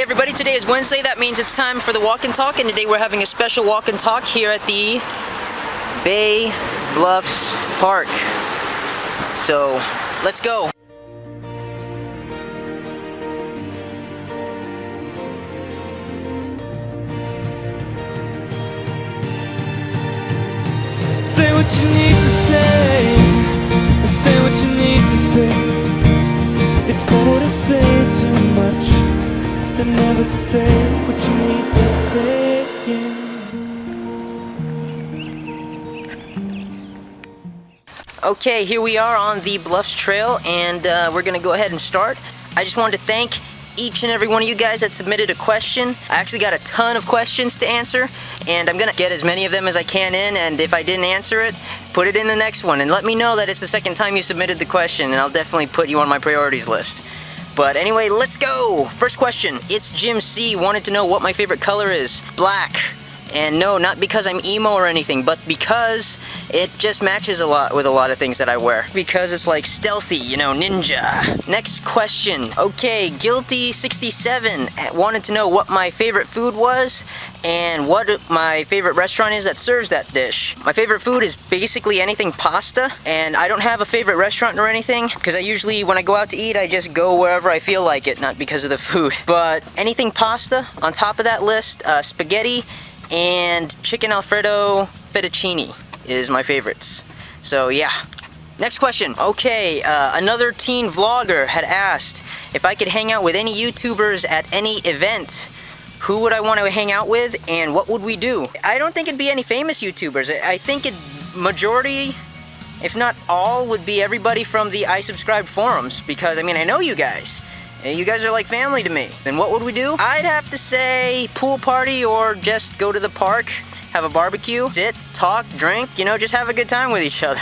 everybody, today is Wednesday. That means it's time for the walk and talk, and today we're having a special walk and talk here at the Bay Bluffs Park. So let's go. Say what you need to say, say what you need to say. It's better to say too much than never to say what you need to say, yeah. Okay, here we are on the Bluffs Trail, and we're gonna go ahead and start. I just wanted to thank each and every one of you guys that submitted a question. I actually got a ton of questions to answer, and I'm gonna get as many of them as I can in, and if I didn't answer it, put it in the next one, and let me know that it's the second time you submitted the question, and I'll definitely put you on my priorities list. But anyway, let's go! First question, ItsJimC wanted to know what my favorite color is. Black. And no, not because I'm emo or anything, but because it just matches a lot with a lot of things that I wear. Because it's like stealthy, you know, ninja. Next question. Okay, Guilty67 wanted to know what my favorite food was and what my favorite restaurant is that serves that dish. My favorite food is basically anything pasta, and I don't have a favorite restaurant or anything, because I usually, when I go out to eat, I just go wherever I feel like it, not because of the food. But anything pasta, on top of that list, spaghetti, and chicken alfredo fettuccine is my favorites. So yeah. Next question. Okay, AnotherTeenVLOGGER had asked if I could hang out with any YouTubers at any event. Who would I want to hang out with, and what would we do? I don't think it'd be any famous YouTubers. I think majority, if not all, would be everybody from the I Subscribe forums, because I mean, I know you guys. You guys are like family to me. And what would we do? I'd have to say pool party, or just go to the park, have a barbecue, sit, talk, drink, you know, just have a good time with each other.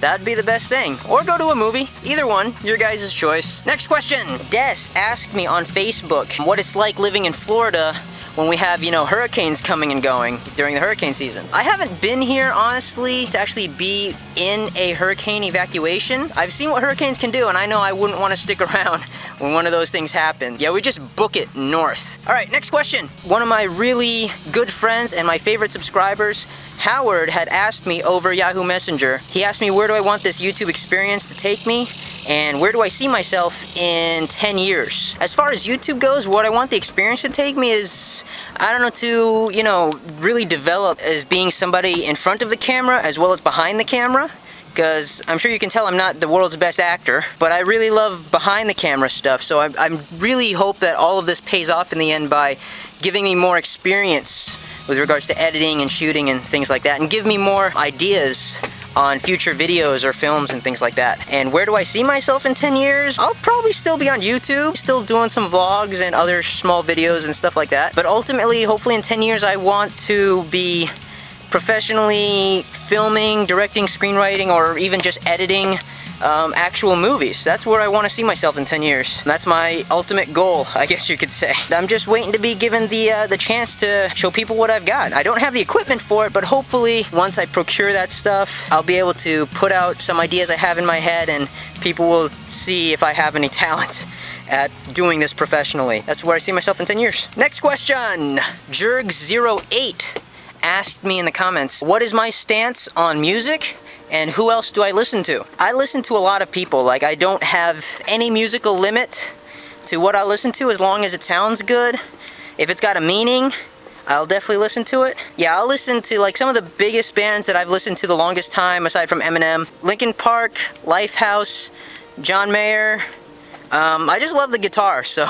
That'd be the best thing. Or go to a movie. Either one, your guys' choice. Next question. Des asked me on Facebook what it's like living in Florida when we have, you know, hurricanes coming and going during the hurricane season. I haven't been here, honestly, to actually be in a hurricane evacuation. I've seen what hurricanes can do, and I know I wouldn't want to stick around when one of those things happen. Yeah, we just book it north. All right, next question. One of my really good friends and my favorite subscribers, Howard, had asked me over Yahoo Messenger. He asked me, where do I want this YouTube experience to take me? And where do I see myself in 10 years? As far as YouTube goes, what I want the experience to take me is, I don't know, to, you know, really develop as being somebody in front of the camera as well as behind the camera. Because I'm sure you can tell I'm not the world's best actor, but I really love behind the camera stuff. So I really hope that all of this pays off in the end by giving me more experience with regards to editing and shooting and things like that, and give me more ideas on future videos or films and things like that. And where do I see myself in 10 years? I'll probably still be on YouTube, still doing some vlogs and other small videos and stuff like that. But ultimately, hopefully in 10 years, I want to be professionally filming, directing, screenwriting, or even just editing actual movies. That's where I want to see myself in 10 years. That's my ultimate goal, I guess you could say. I'm just waiting to be given the chance to show people what I've got. I don't have the equipment for it, but hopefully once I procure that stuff, I'll be able to put out some ideas I have in my head, and people will see if I have any talent at doing this professionally. That's where I see myself in 10 years. Next question. Jerg08 asked me in the comments, what is my stance on music? And who else do I listen to? I listen to a lot of people. Like, I don't have any musical limit to what I listen to, as long as it sounds good. If it's got a meaning, I'll definitely listen to it. Yeah, I'll listen to like some of the biggest bands that I've listened to the longest time, aside from Eminem. Linkin Park, Lifehouse, John Mayer. I just love the guitar, so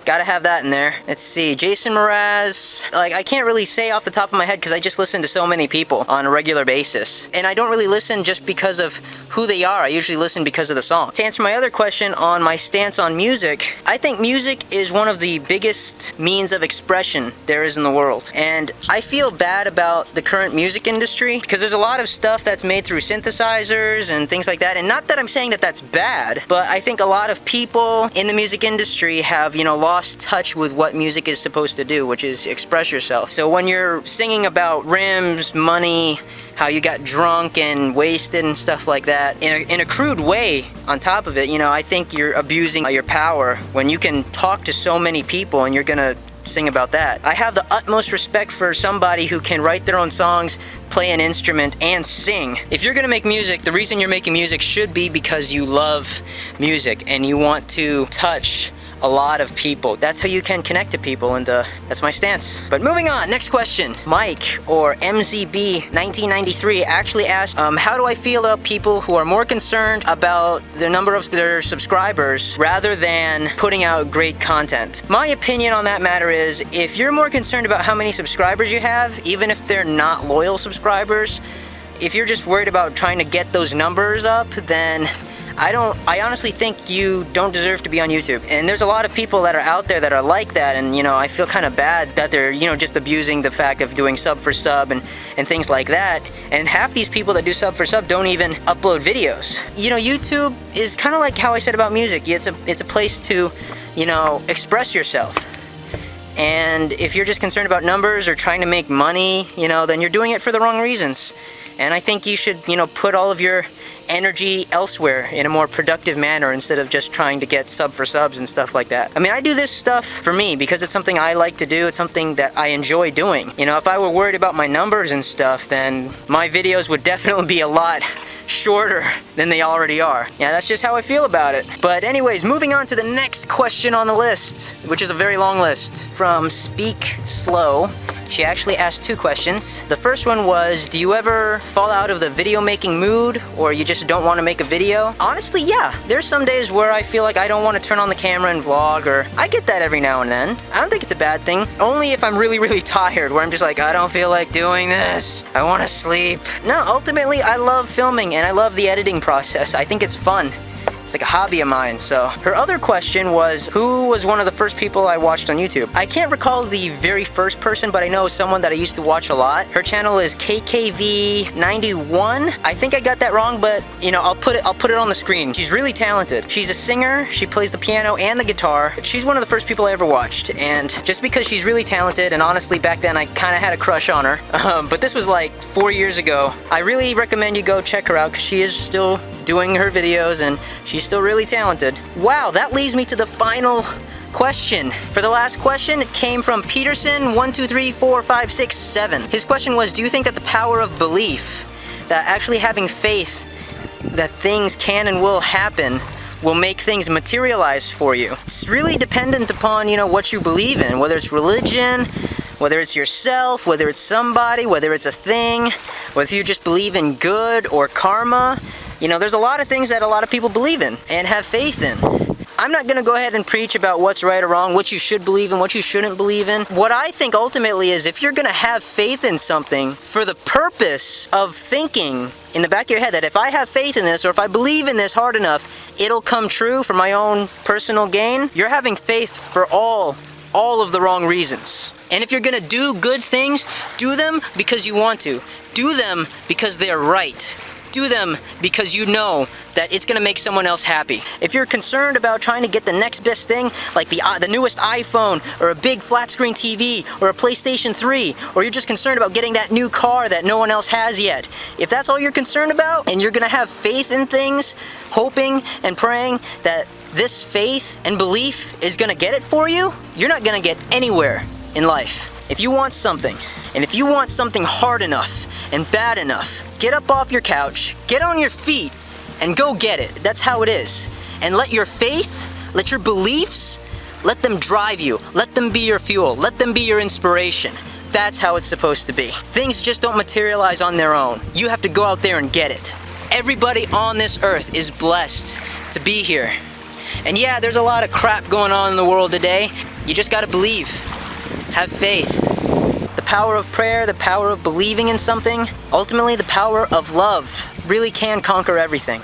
gotta have that in there. Let's see, Jason Mraz. Like, I can't really say off the top of my head because I just listen to so many people on a regular basis. And I don't really listen just because of who they are. I usually listen because of the song. To answer my other question on my stance on music, I think music is one of the biggest means of expression there is in the world. And I feel bad about the current music industry because there's a lot of stuff that's made through synthesizers and things like that. And not that I'm saying that that's bad, but I think a lot of people in the music industry have, you know, lost touch with what music is supposed to do, which is express yourself. So when you're singing about rims, money, how you got drunk and wasted and stuff like that. In a crude way, on top of it, you know, I think you're abusing your power when you can talk to so many people and you're gonna sing about that. I have the utmost respect for somebody who can write their own songs, play an instrument, and sing. If you're gonna make music, the reason you're making music should be because you love music and you want to touch a lot of people. That's how you can connect to people, and that's my stance. But moving on, next question. Mike, or MZB1993, actually asked, how do I feel about people who are more concerned about the number of their subscribers rather than putting out great content? My opinion on that matter is, if you're more concerned about how many subscribers you have, even if they're not loyal subscribers, if you're just worried about trying to get those numbers up, then I honestly think you don't deserve to be on YouTube. And there's a lot of people that are out there that are like that, and you know, I feel kind of bad that they're, you know, just abusing the fact of doing sub for sub and things like that. And half these people that do sub for sub don't even upload videos. You know, YouTube is kind of like how I said about music. It's a place to, you know, express yourself. And if you're just concerned about numbers or trying to make money, you know, then you're doing it for the wrong reasons. And I think you should, you know, put all of your energy elsewhere in a more productive manner instead of just trying to get sub for subs and stuff like that. I mean, I do this stuff for me because it's something I like to do. It's something that I enjoy doing. You know, if I were worried about my numbers and stuff, then my videos would definitely be a lot shorter than they already are. Yeah, that's just how I feel about it. But anyways, moving on to the next question on the list, which is a very long list, from SpeakSSllooww. She actually asked 2 questions. The first one was, do you ever fall out of the video making mood, or you just don't want to make a video? Honestly, yeah. There's some days where I feel like I don't want to turn on the camera and vlog, or I get that every now and then. I don't think it's a bad thing. Only if I'm really, really tired, where I'm just like, I don't feel like doing this. I want to sleep. No, ultimately, I love filming and I love the editing process. I think it's fun. It's like a hobby of mine. So her other question was, who was one of the first people I watched on YouTube? I can't recall the very first person, but I know someone that I used to watch a lot. Her channel is KKV91. I think I got that wrong, but you know, I'll put it on the screen. She's really talented. She's a singer. She plays the piano and the guitar. She's one of the first people I ever watched, and just because she's really talented, and honestly back then I kind of had a crush on her, but this was like 4 years ago. I really recommend you go check her out because she is still doing her videos and she's still really talented. Wow, that leads me to the final question. For the last question, it came from Peterson12345667. His question was, do you think that the power of belief, that actually having faith that things can and will happen, will make things materialize for you? It's really dependent upon, you know, what you believe in, whether it's religion, whether it's yourself, whether it's somebody, whether it's a thing, whether you just believe in good or karma. You know, there's a lot of things that a lot of people believe in and have faith in. I'm not going to go ahead and preach about what's right or wrong, what you should believe in, what you shouldn't believe in. What I think ultimately is, if you're going to have faith in something for the purpose of thinking in the back of your head that if I have faith in this, or if I believe in this hard enough, it'll come true for my own personal gain, you're having faith for all of the wrong reasons. And if you're going to do good things, do them because you want to. Do them because they're right. Do them because you know that it's gonna make someone else happy. If you're concerned about trying to get the next best thing, like the newest iPhone, or a big flat screen TV, or a PlayStation 3, or you're just concerned about getting that new car that no one else has yet, if that's all you're concerned about, and you're gonna have faith in things, hoping and praying that this faith and belief is gonna get it for you, you're not gonna get anywhere in life. If you want something, and if you want something hard enough and bad enough, get up off your couch, get on your feet, and go get it. That's how it is. And let your faith, let your beliefs, let them drive you. Let them be your fuel. Let them be your inspiration. That's how it's supposed to be. Things just don't materialize on their own. You have to go out there and get it. Everybody on this earth is blessed to be here. And yeah, there's a lot of crap going on in the world today. You just gotta believe. Have faith. The power of prayer, the power of believing in something, ultimately the power of love really can conquer everything.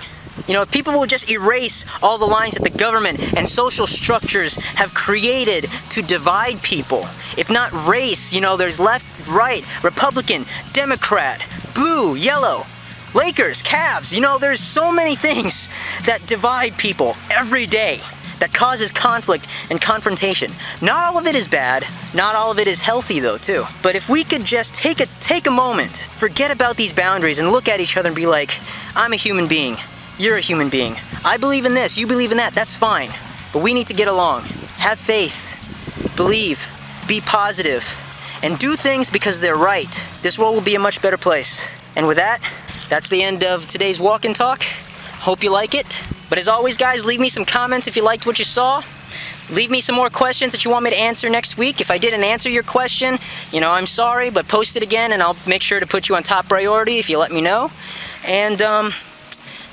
You know, if people will just erase all the lines that the government and social structures have created to divide people, if not race, you know, there's left, right, Republican, Democrat, blue, yellow, Lakers, Cavs, you know, there's so many things that divide people every day. that causes conflict and confrontation. Not all of it is bad, not all of it is healthy though too. But if we could just take a moment, forget about these boundaries and look at each other and be like, I'm a human being, you're a human being. I believe in this, you believe in that, that's fine. But we need to get along. Have faith, believe, be positive, and do things because they're right. This world will be a much better place. And with that, that's the end of today's walk and talk. Hope you like it. But as always, guys, leave me some comments if you liked what you saw. Leave me some more questions that you want me to answer next week. If I didn't answer your question, you know, I'm sorry, but post it again and I'll make sure to put you on top priority if you let me know. And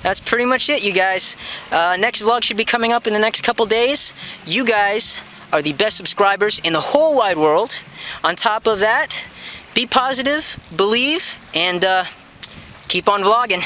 that's pretty much it, you guys. Next vlog should be coming up in the next couple days. You guys are the best subscribers in the whole wide world. On top of that, be positive, believe, and keep on vlogging.